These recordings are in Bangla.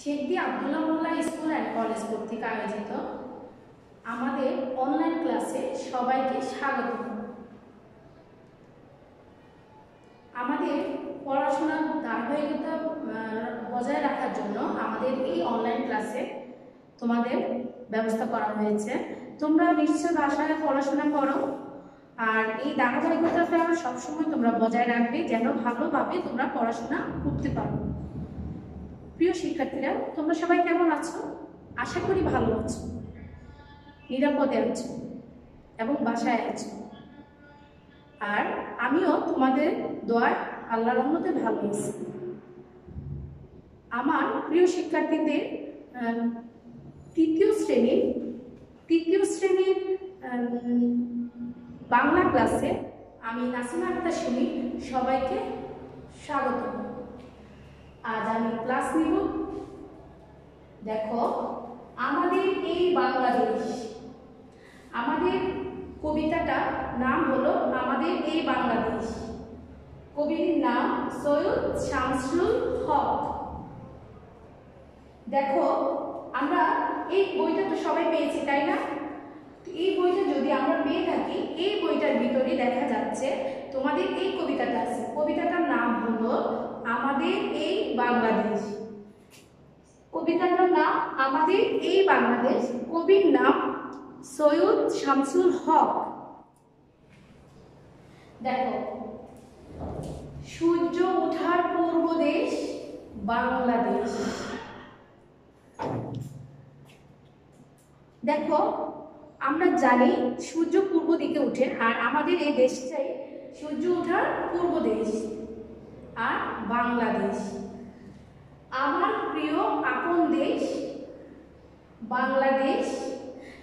শেখদি Abdullah Molla school and college কর্তৃক আয়োজিত আমাদের অনলাইন ক্লাসে সবাইকে স্বাগত। আমাদের পড়াশোনার ধারাবাহিকতা বজায় রাখার জন্য আমাদের এই অনলাইন ক্লাসে তোমাদের ব্যবস্থা করা হয়েছে। তোমরা নিশ্চয় বাসায় পড়াশোনা করো, আর এই ধারাবাহিকতাটা সবসময় তোমরা বজায় রাখবে যেন ভালোভাবে তোমরা পড়াশোনা করতে পারো। প্রিয় শিক্ষার্থীরা, তোমরা সবাই কেমন আছো? আশা করি ভালো আছো, নিরাপদে আছো এবং বাসায় আছো। আর আমিও তোমাদের দোয়ায় আল্লাহর রহমতে ভালো আছি। আমার প্রিয় শিক্ষার্থীদের তৃতীয় শ্রেণীর বাংলা ক্লাসে আমি নাসিমা আক্তার সুমি সবাইকে স্বাগত। আজ আমি ক্লাস নিব। দেখো, আমাদের এই বাংলাদেশ, আমাদের কবিতাটার নাম হলো আমাদের এই বাংলাদেশ। কবির নাম সৈয়দ শামসুল হক। দেখো, আমরা এই বইটা তো সবাই পেয়েছি, তাই না? এই বইটা যদি আমরা পেয়ে থাকি, এই বইটার ভিতরে দেখা যাচ্ছে তোমাদের এই কবিতাটা আছে। কবিতাটার নাম হলো আমাদের এই বাংলাদেশ। কবিতাটার নাম আমাদের এই বাংলাদেশ। কবির নাম সৈয়দ শামসুল হক। দেখো, সূর্য ওঠার পূর্ব দেশ বাংলাদেশ। দেখো, আমরা জানি সূর্য পূর্ব দিকে ওঠে, আর আমাদের এই দেশটাই সূর্য ওঠার পূর্ব দেশ আর বাংলাদেশ। আমার প্রিয় আপন দেশ বাংলাদেশ।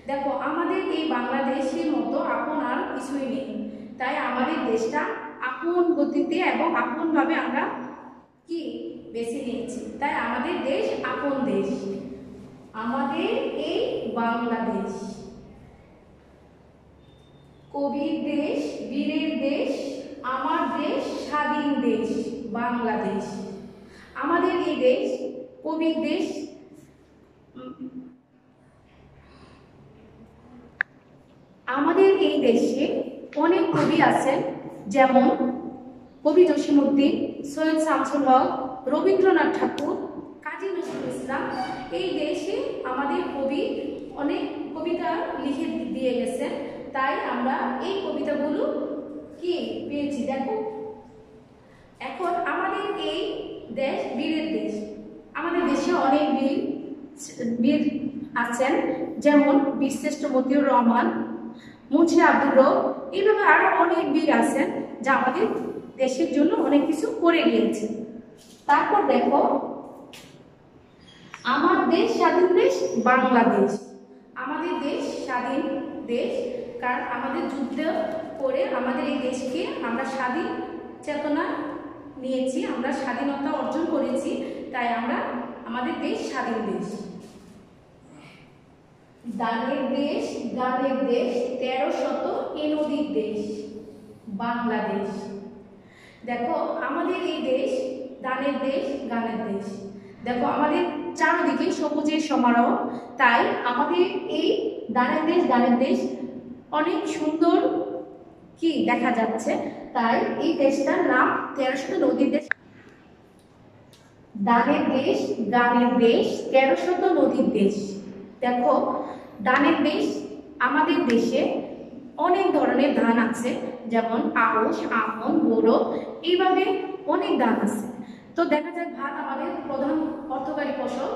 দেখো, আমাদের এই বাংলাদেশের মতো আপন আর কিছুই নেই, তাই আমাদের দেশটা আপন গতিতে এবং আপনভাবে আমরা কি বেছে নিয়েছি, তাই আমাদের দেশ আপন দেশ, আমাদের এই বাংলাদেশ। কবির দেশ, বীরের দেশ, আমার দেশ, স্বাধীন দেশ বাংলাদেশ। আমাদের এই দেশ কবির দেশ। আমাদের এই দেশে অনেক কবি আছেন, যেমন কবি জসিমউদ্দিন, সৈয়দ শামসুল হক, রবীন্দ্রনাথ ঠাকুর, কাজী নজরুল ইসলাম। এই দেশে আমাদের কবি অনেক কবিতা লিখে দিয়ে গেছেন, তাই আমরা এই কবিতাগুলো কি পেয়েছি। দেখো, এখন আমাদের এই দেশ বীরের দেশ। আমাদের দেশে অনেক বীর আছেন, যেমন বীরশ্রেষ্ঠ মতিউর রহমান, মুন্সি আব্দুর রব। এইভাবে আরো অনেক বীর আছেন যা আমাদের দেশের জন্য অনেক কিছু করে গিয়েছে। তারপর দেখো, আমার দেশ স্বাধীন দেশ বাংলাদেশ। আমাদের দেশ স্বাধীন দেশ, কারণ আমাদের যুদ্ধ করে আমাদের এই দেশকে আমরা স্বাধীন চেতনা নিয়েছি, আমরা স্বাধীনতা অর্জন করেছি, তাই আমরা আমাদের দেশ স্বাধীন দেশ। দানের দেশ, গানের দেশ, 13শত এ নদীর দেশ বাংলাদেশ। দেখো, আমাদের এই দেশ দানের দেশ, গানের দেশ। দেখো, আমাদের চারদিকে সবুজের সমারোহ, তাই আমাদের এই দানের দেশ, গানের দেশ অনেক সুন্দর কি দেখা যাচ্ছে, তাই এই দেশটার নাম 13শত নদীর দেশ। দানের দেশ, গানের দেশ, 13শত নদীর দেশ। দেখো, ধানের দেশ। আমাদের দেশে অনেক ধরনের ধান আছে, যেমন আউশ, আমন, বোরো, এইভাবে অনেক ধান আছে। তো দেখা যায় ভাত আমাদের প্রধান অর্থকারী ফসল।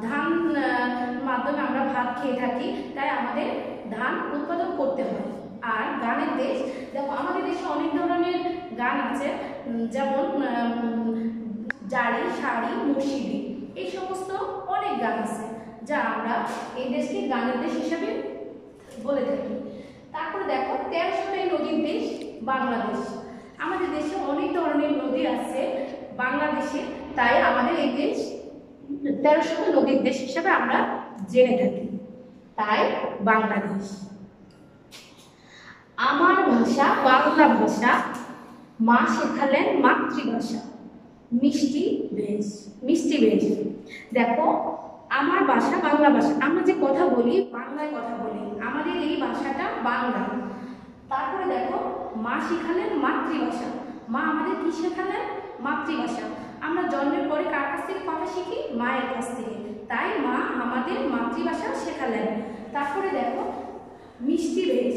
ধান মাধ্যমে আমরা ভাত খেয়ে থাকি, তাই আমাদের ধান উৎপাদন করতে হয়। আর গানের দেশ। দেখো, আমাদের দেশে অনেক ধরনের গান আছে, যেমন জারি, শাড়ি, মুর্শিদি, এই সমস্ত অনেক গান আছে যা আমরা এই দেশকে গানের দেশ হিসাবে বলে থাকি। তারপরে দেখো, 13শত নদীর দেশ বাংলাদেশ। আমাদের দেশে অনেক ধরনের নদী আছে বাংলাদেশে, তাই আমাদের এই দেশ 13শত নদীর দেশ হিসাবে আমরা জেনে থাকি, তাই বাংলাদেশ। আমার ভাষা বাংলা ভাষা, মা শেখালেন মাতৃভাষা। মিষ্টি বেশ। দেখো আমার ভাষা বাংলা ভাষা, আমরা যে কথা বলি বাংলায় কথা বলি, আমাদের এই ভাষাটা বাংলা। তারপরে দেখো মা শিখালেন মাতৃভাষা, মা আমাদের কি শেখালেন? মাতৃভাষা। আমরা জন্মের পরে কার কাছ থেকে কথা শিখি? মায়ের কাছ থেকে, তাই মা আমাদের মাতৃভাষা শেখালেন। তারপরে দেখো মিষ্টি দেশ,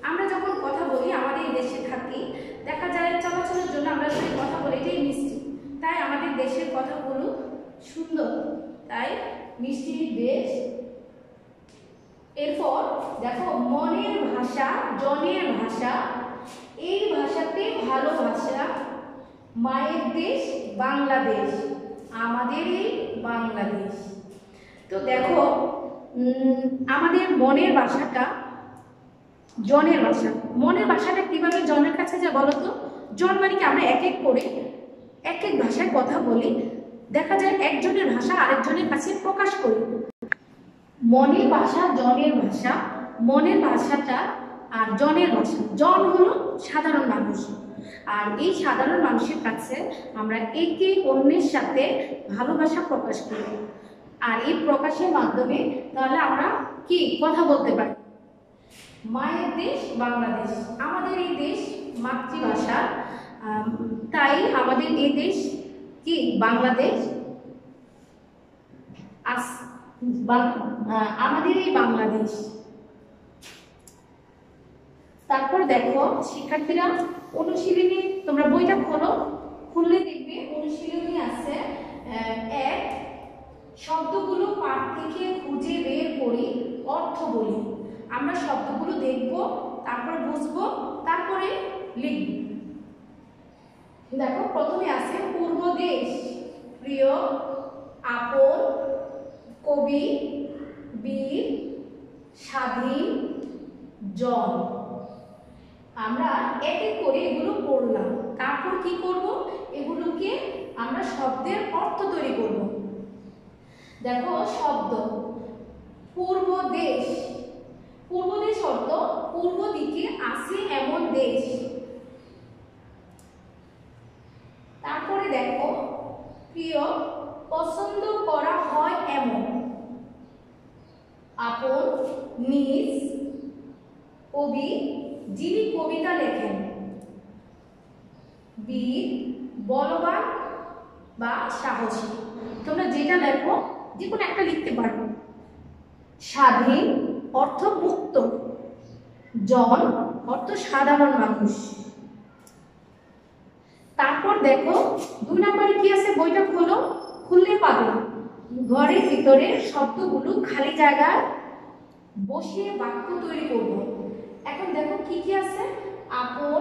আমরা যখন কথা বলি আমাদের এই দেশে থাকি, দেখা যায় চলাচলের জন্য আমরা যদি কথা বলি এটাই মিষ্টি, তাই আমাদের দেশের কথাগুলো সুন্দর, তাই মিষ্টির দেশ। এরপর দেখো মনের ভাষা জনের ভাষা, এই ভাষাতে ভালোবাসা, মায়ের দেশ বাংলাদেশ, আমাদের এই বাংলাদেশ। তো দেখো আমাদের মনের ভাষাটা জনের ভাষা, মনের ভাষাটা কিভাবে জনের কাছে যায় বলো তো? জন মানে কি আমরা এক এক করে এক এক ভাষায় কথা বলি, দেখা যায় একজনের ভাষা আরেকজনের কাছে প্রকাশ করি। মনের ভাষা জনের ভাষা, মনের ভাষাটা আর জনের ভাষা। জন হলো সাধারণ মানুষ, আর এই সাধারণ মানুষের কাছে আমরা একে অন্যের সাথে ভালোবাসা প্রকাশ করি, আর এই প্রকাশের মাধ্যমে তাহলে আমরা কি কথা বলতে পারি। মায়ের দেশ বাংলাদেশ, আমাদের এই দেশ মাতৃভাষা, তাই আমাদের এই দেশ কি বাংলাদেশ। আমাদের এই বাংলাদেশ। তারপর দেখো শিক্ষার্থীরা অনুশীলনী, তোমরা বইটা খোলো, খুললে দেখবে অনুশীলনী আছে এক, শব্দগুলো পাঠ থেকে খুঁজে বের করি অর্থ বলি। আমরা শব্দগুলো দেখব, তারপরে বুঝবো, তারপরে লিখব। দেখো প্রথমে আছে পূর্ব দেশ, প্রিয়, আপন, কবি, বীর, স্বাধীন, জন। আমরা এক এক করে এগুলো পড়লাম, তারপর কি করব? এগুলোকে আমরা শব্দের অর্থ তৈরি করব। দেখো শব্দ পূর্ব দেশ, পূর্ব দেশ অর্থ পূর্ব দিকে আছে এমন দেশ। তারপরে দেখো প্রিয়, পছন্দ করা হয় এমন। আপন, নিজ, কবি, যিনি কবিতা লেখেন। বীর, বলবান বা সাহসী। তোমরা যেটা লেখো যে কোনো একটা লিখতে পারো। স্বাধীন অর্থ মুক্ত, জন অর্থ সাধারণ মানুষ। তারপর দেখো 2 নম্বরে কি আছে, বইটা খোলো, খুললে পাবে ঘরের ভিতরে শব্দগুলো খালি জায়গায় বসিয়ে বাক্য তৈরি করব। এখন দেখো কি কি আছে, আপন,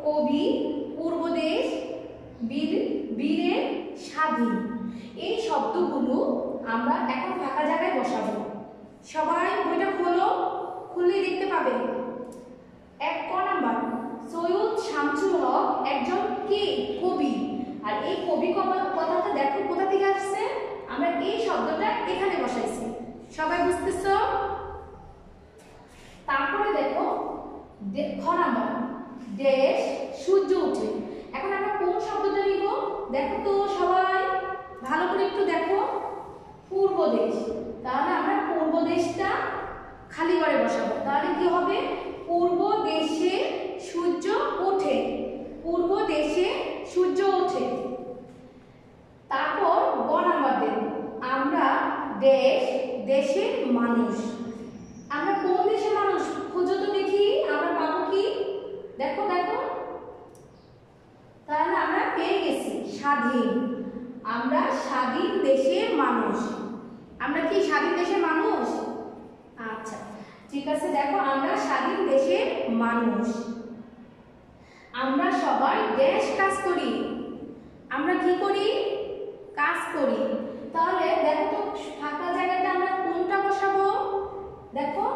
কবি, পূর্বদেশ, বীর, বীরের, স্বাধীন। এই শব্দগুলো আমরা এখন ফাঁকা জায়গায় বসাবো। সবাই বইটা খোলো, খুললেই দেখতে পাবে। 1 নাম্বার, সৈয়দ শামসুল হক একজন কি কবি, আর এই কবি কথাটা দেখো কোথা থেকে আসছে, আমরা এই শব্দটা এখানে বসাইছি। সবাই বুঝতেছো? তারপরে দেখো খ নাম্বার, দেশ, সূর্য ওঠে। এখন আমরা কোন শব্দটা নিব দেখো তো সবাই ভালো করে একটু দেখো, পূর্ব দেশ। তাহলে আমরা পূর্ব দেশটা খালি করে বসাবো, তাহলে কি হবে? পূর্ব দেশে সূর্য ওঠে, পূর্ব দেশে সূর্য ওঠে। তারপর গ নাম্বার দেব, আমরা দেশ, দেশের মানুষ। আমরা কোন দেশের মানুষ খুঁজো তো দেখি, আমরা পাবো কি? দেখো দেখো, তাহলে আমরা পেয়ে গেছি স্বাধীন। আমরা স্বাধীন দেশের মানুষ। আমরা কি স্বাধীন দেশের মানুষ? আচ্ছা ঠিক আছে, দেখো আমরা স্বাধীন দেশের মানুষ। আমরা সবাই দেশ কাজ করি। আমরা কি করি? কাজ করি। তাহলে দেখো তো ফাঁকা জায়গাটা আমরা কোনটা বসাবো? দেখো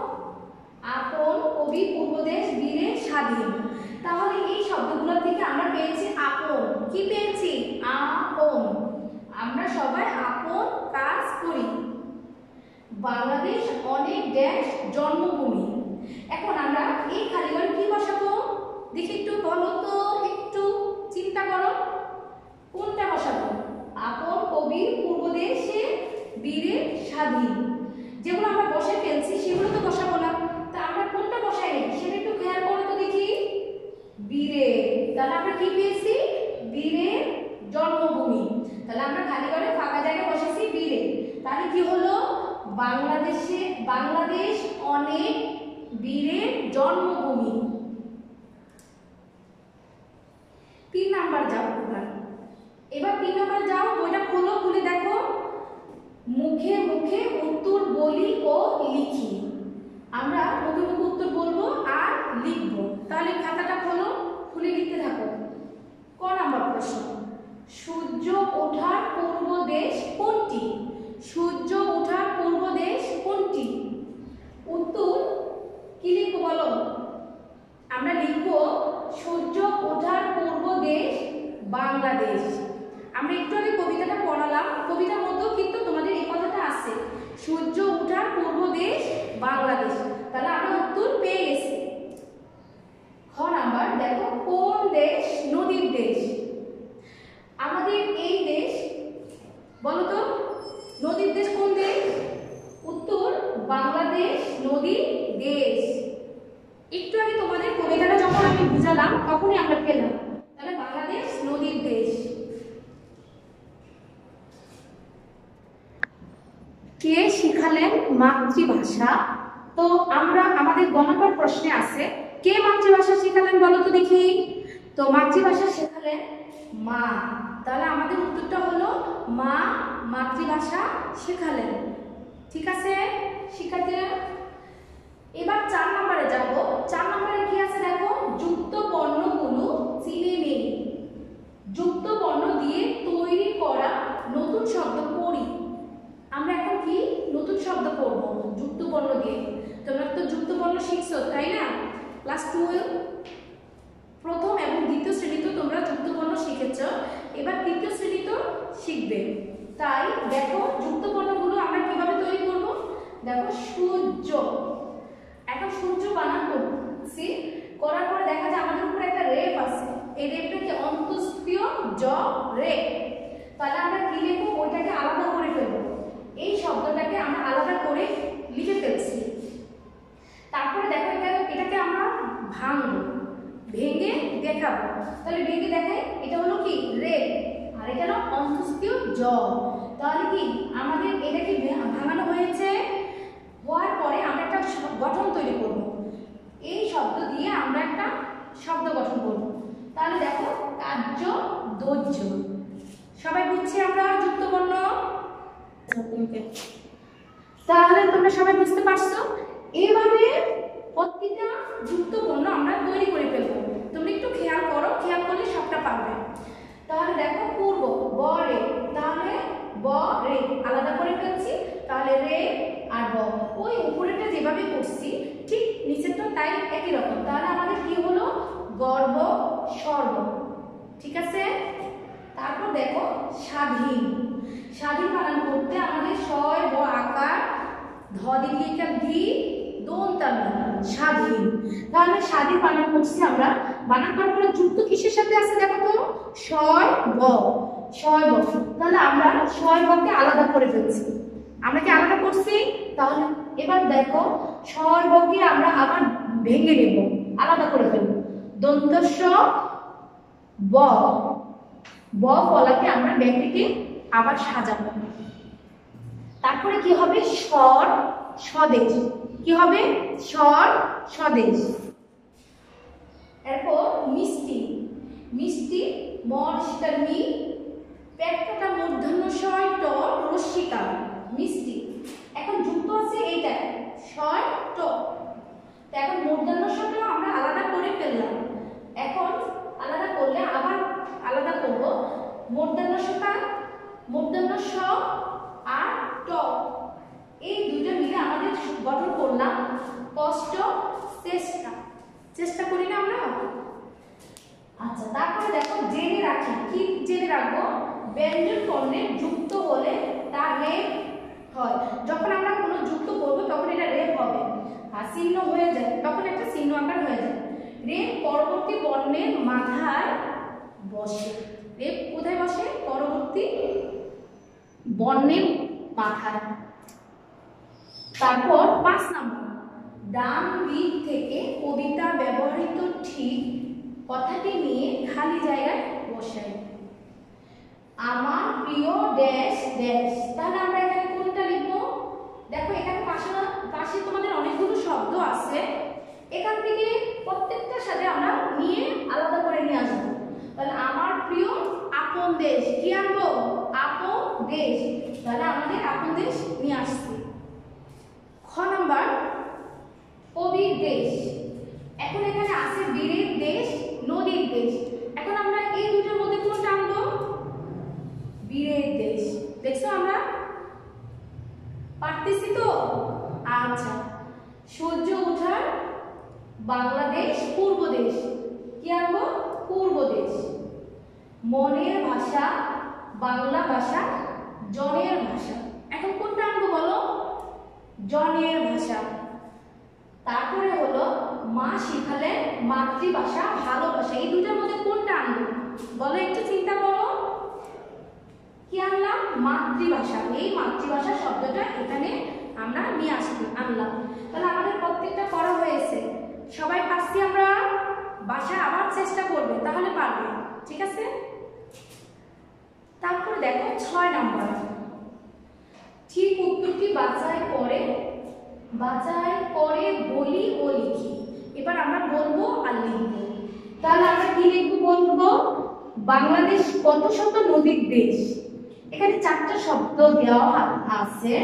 আপন, কবি, পূর্বদেশ, বীরের, স্বাধীন। তাহলে এই শব্দগুলো থেকে আমরা পেয়েছি আপন। কি পেয়েছি? আপন। আমরা সবাই আপন কাজ করি। বাংলাদেশ অনেক দেশ জন্মভূমি। এখন আমরা এই খালিঘরে কি বসাবো দেখি, একটু বলো তো, একটু চিন্তা করো কোনটা বসাবো। আপন, কবি, পূর্বদেশে, বাংলাদেশ অনেক বীরের জন্মভূমি। 3 নাম্বার যাও তোমরা। এবার 3 নাম্বার যাও, বইটা খোলো, খুলে দেখো মুখে মুখে উত্তর বলি ও লিখি। আমরা মুখে মুখে উত্তর বলবো আর লিখবো। তাহলে খাতাটা খোলো, খুলে লিখতে থাকো। ক নাম্বার প্রশ্ন, সূর্য ওঠার পূর্ব দেশ কোনটি? সূর্য ওঠার পূর্ব দেশ কোনটি? উত্তর কি লিখবো বলো? আমরা লিখবো সূর্য ওঠার পূর্ব দেশ বাংলাদেশ। আমরা একটু আগে কবিতাটা পড়ালাম, কবিতার মধ্যেও কিন্তু তোমাদের এই কথাটা আছে, সূর্য ওঠার পূর্ব দেশ বাংলাদেশ। তাহলে আমরা উত্তর পেয়ে গেছি। খ নাম্বার দেখো, কোন দেশ নদীর দেশ? আমাদের এই দেশ, বলো তো নদীর দেশ কোন দেশ? উত্তর বাংলাদেশ নদীর দেশ। একটু আগে তোমাদের কবিতাটা যখন আমি বুঝালাম তখনই আমরা পেলাম, তাহলে বাংলাদেশ নদীর দেশ। কে শিখালেন মাতৃভাষা? তো আমরা আমাদের গণনার প্রশ্নে আছে, কে মাতৃভাষা শিখালেন বলো তো দেখি? তো মাতৃভাষা শেখালেন মা। তাহলে আমাদের উত্তরটা হলো মা মাতৃভাষা শেখালেন। ঠিক আছে শিক্ষার্থীরা? এবার 4 নম্বরে যাব। 4 নম্বরে কি আছে দেখো, যুক্ত বর্ণগুলো চিনে নিন। যুক্ত বর্ণ দিয়ে তৈরি করা নতুন শব্দ পড়ি। আমরা এখন কি নতুন শব্দ পড়ব যুক্ত বর্ণ দিয়ে। তোমরা তো যুক্ত বর্ণ শিখছো তাই না? ক্লাস 12 প্রথম এবং দ্বিতীয় শ্রেণীতে তোমরা যুক্ত বর্ণ শিখেছো, এবার তৃতীয় শ্রেণীতে শিখবে। তাই দেখো যুক্ত বর্ণগুলো আমরা কিভাবে তৈরি করব। দেখো সূর্য, এখন সূর্য বানান করছি, করার পরে দেখা যায় আমাদের উপরে একটা রেফ আছে, এই রেফটা কি অন্তস্তীয় জ রে। তাহলে আমরা কি লিখবো, ওইটাকে আলাদা করে ফেলবো, এই শব্দটাকে আমরা আলাদা করে লিখে ফেলছি। তারপরে দেখো এটাকে আমরা ভাঙবো, ভেঙে দেখাবো। তাহলে ভেঙে দেখাই, এটা হলো কি রে, আর এটা হলো অন্তস্তীয় জ। তাহলে কি আমাদের এটা কি ভাঙানো হয়েছে, হওয়ার পরে আমরা একটা গঠন তৈরি করব। এই শব্দ দিয়ে আমরা একটা শব্দ গঠন করব। তাহলে দেখো কার্য দৈর্য। সবাই বুঝছি আমরা যুক্ত বর্ণ? তাহলে তোমরা সবাই বুঝতে পারছো? এইভাবে প্রত্যেকটা যুক্ত বর্ণ আমরা তৈরি করে ফেলবো। তোমরা একটু খেয়াল করো, খেয়াল করলে সবটা পারবে। তাহলে দেখো পূর্ব ব রে, তাহলে ব রে আলাদা করে ফেলছি, তাহলে রে আর ব। ওই উপরেটা যেভাবে করছি ঠিক নিচেরটা তাই একই রকম। তাহলে আমাদের কি হলো, গর্ব সর্ব। ঠিক আছে? তারপর দেখো স্বাধীন। স্বাধীন বানান করতে আমাদের ছয় ব আকার, ধ দীর্ঘিকা ধি দন্তান্ন স্বাধীন। তাহলে স্বাধীন বানান করছি আমরা, বানান করার পরে যুক্ত কিসের সাথে আছে দেখো তো, ছয় ব, ছয় ব। তাহলে আমরা ছয় বকে আলাদা করে ফেলছি। আমরা কি আলাদা করছি? তাহলে এবার দেখো ছয় বকে আমরা আবার ভেঙে নেব, আলাদা করে ফেলব। দন্তস্ব ব, ব ফলাকে আমরা ব্যাংকে আবার সাজাবো। তারপরে কি হবে, স্বর স্বদেশ। কি হবে, স্বর স্বদেশ। এরপর মিষ্টি, মিষ্টি মর্ষিকার মি, পেটটা মূর্ধন্য স্বর ট রস্যিকা মিষ্টি। এখন যুক্ত আছে এইটা স্বর ট, এখন মূর্ধন্য স্বরটা আমরা আলাদা করে ফেললাম। এখন আলাদা করলে আবার আলাদা করব, মূর্ধন্য স্বরটা মূর্ধন্য স আর ট, এই দুইটা মিলে আমাদের গঠন করলাম কষ্ট চেষ্টা। চেষ্টা করি না আমরা? আচ্ছা, তারপরে দেখো জেনে রাখি। কি জেনে রাখবো, ব্যঞ্জন বর্ণে যুক্ত হলে তার রেফ হয়। যখন আমরা কোনো যুক্ত করবো তখন এটা রেফ হবে, আর চিহ্ন হয়ে যায় তখন একটা চিহ্ন আকার হয়ে যায়। রেফ পরবর্তী বর্ণের মাথায় বসে। রেফ কোথায় বসে, পরবর্তী বর্ণের মাথায়। তারপর 5 নম্বর, ডান দিক থেকে কবিতা ব্যবহৃত ঠিক কথাটি নিয়ে খালি জায়গায় বসাই। আমার প্রিয় ড্যাশ ড্যাশ। তাহলে আমরা এখানে কোনটা লিখবো, দেখো পাশে তোমাদের অনেকগুলো শব্দ আছে, এখান থেকে প্রত্যেকটার সাথে আমরা নিয়ে আলাদা করে নিয়ে আসবো। তাহলে আমার প্রিয় আপন দেশ, কি আনবো? আপন দেশ। তাহলে আমাদের আপন দেশ নিয়ে আসছি। খ নাম্বার কবির দেশ। এখন এখানে আছে বীরের দেশ, নদীর দেশ। এখন আমরা এই দুটোর মধ্যে কোনটা আনবো? বীরের দেশ। দেখছো আমরা পারতেছি তো? আচ্ছা, সূর্য ওঠার বাংলাদেশ, পূর্ব দেশ। কি আনবো? পূর্ব দেশ। মনের ভাষা, বাংলা ভাষা, জনের ভাষা। এখন কোনটা আনবো বলো? জনের ভাষা। তারপরে হলো মা শিখালেন মাতৃভাষা, ভালোবাসা। এই দুটোর মধ্যে কোনটা আনবো বলো, একটু চিন্তা করো। কি আনলাম? মাতৃভাষা। এই মাতৃভাষা শব্দটা এখানে আমরা নিয়ে আনলাম। তাহলে আমাদের প্রত্যেকটা করা হয়েছে। সবাই পারছি আমরা? বাসায় আবার চেষ্টা করবে, তাহলে পারবে। ঠিক আছে? তারপরে দেখো 6 নাম্বার, ঠিক উত্তরটি বাছাই করে বলি ও লিখি। এবার আমরা বলবো আর লিখবো। তাহলে আমরা কি লিখবো বলবো? বাংলাদেশ কত শত নদীর দেশ। এখানে 4টা শব্দ দেওয়া আছে,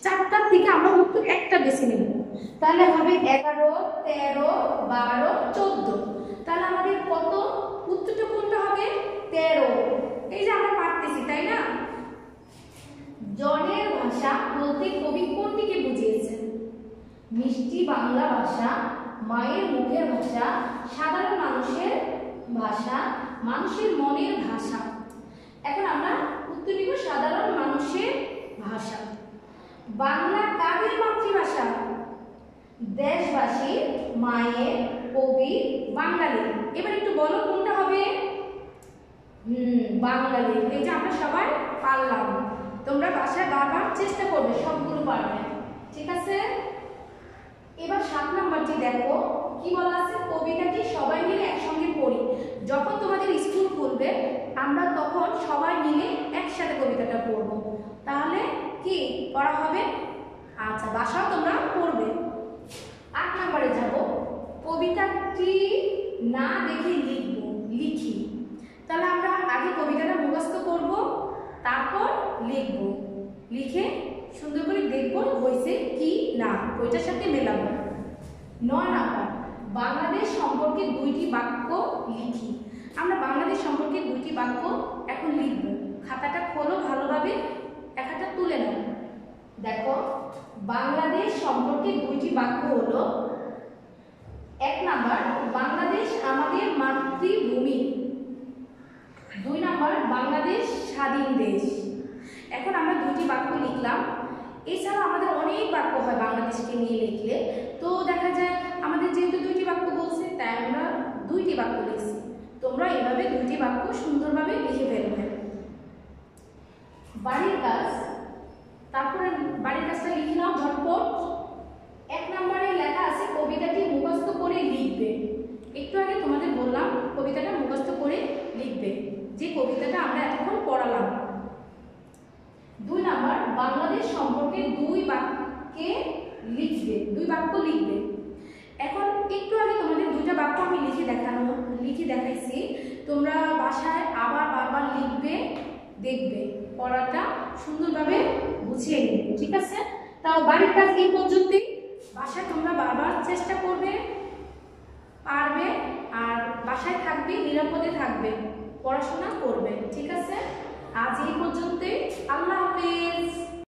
4টার থেকে আমরা উত্তর একটা বেছে নেব। তাহলে হবে 11, 13, 12, 14। তাহলে আমাদের কত উত্তরটা কোনটা হবে? 13। এই যে আমরা পারতেছি, তাই না? জনের ভাষা বলতে কবি কোনটিকে বুঝিয়েছেন? মিষ্টি বাংলা ভাষা, মায়ের মুখের ভাষা, সাধারণ মানুষের ভাষা, মানুষের মনের ভাষা। এখন আমরা উত্তর দিব সাধারণ মানুষের ভাষা। বাংলা কাদের মাতৃভাষা? দেশবাসীর, মায়ের, কবি, বাঙালি। এবার একটু বলো কোনটা হবে? বাঙালি। এই যে আমরা সবাই পারলাম। তোমরা বাসায় বারবার চেষ্টা করবে, সবগুলো পারবে। ঠিক আছে? এবার 7 নাম্বারটি দেখো, কি বলা আছে? কবিতাটি সবাই মিলে একসঙ্গে পড়ি। যখন তোমাদের স্কুল খুলবে আমরা তখন সবাই মিলে একসাথে কবিতাটা পড়ব। তাহলে কি পড়া হবে? আচ্ছা, বাসাও তোমরা পড়বে। 8 নাম্বারে যাব, কবিতাটি না দেখে লিখি। তাহলে আমরা আগে কবিতাটা মুখস্থ করব, তারপর লিখব। লিখে সুন্দর করে দেখব হয়েছে কি না, ওইটার সাথে মেলাবো। 9 নাম্বার, বাংলাদেশ সম্পর্কে 2টি বাক্য লিখি। আমরা বাংলাদেশ সম্পর্কে 2টি বাক্য এখন লিখব। খাতাটা খোলো ভালোভাবে, একটা তুলে নাও। দেখো, বাংলাদেশ সম্পর্কে 2টি বাক্য হলো, 1 নাম্বার, বাংলাদেশ আমাদের মাতৃভূমি। 2 নাম্বার, বাংলাদেশ স্বাধীন দেশ। এখন আমরা 2টি বাক্য লিখলাম। এছাড়া আমাদের অনেক বাক্য হয় বাংলাদেশকে নিয়ে লিখলে। তো দেখা যায় আমাদের যেহেতু 2টি বাক্য বলছে, তাই আমরা 2টি বাক্য লিখছি। তোমরা এভাবে 2টি বাক্য সুন্দরভাবে লিখে ফেলবে। বাড়ির কাজ। তারপরে বাড়ির কাজটা লিখে নাও ঝটপট। 1 নম্বরে লেখা আছে কবিতাটি মুখস্থ করে লিখবে। একটু আগে তোমাদের বললাম কবিতাটা মুখস্থ করে লিখবে, যে কবিতাটা আমরা এতক্ষণ পড়ালাম। 2 নাম্বার, বাংলাদেশ সম্পর্কে 2 বাক্যে লিখবে, 2 বাক্য লিখবে। এখন একটু আগে তোমাদের 2টা বাক্য আমি লিখে দেখাইছি। তোমরা বাসায় আবার বারবার লিখবে, দেখবে, পড়াটা সুন্দরভাবে বুঝিয়ে নেবে। ঠিক আছে? তাও বাড়ির কাজ এই পর্যন্তই। বাসায় তোমরা বারবার চেষ্টা করবে, পারবে, আর বাসায় থাকবে, নিরাপদে থাকবে, পড়াশোনা করবে। ঠিক আছে? আজ এই পর্যন্তই। আল্লাহ হাফেজ।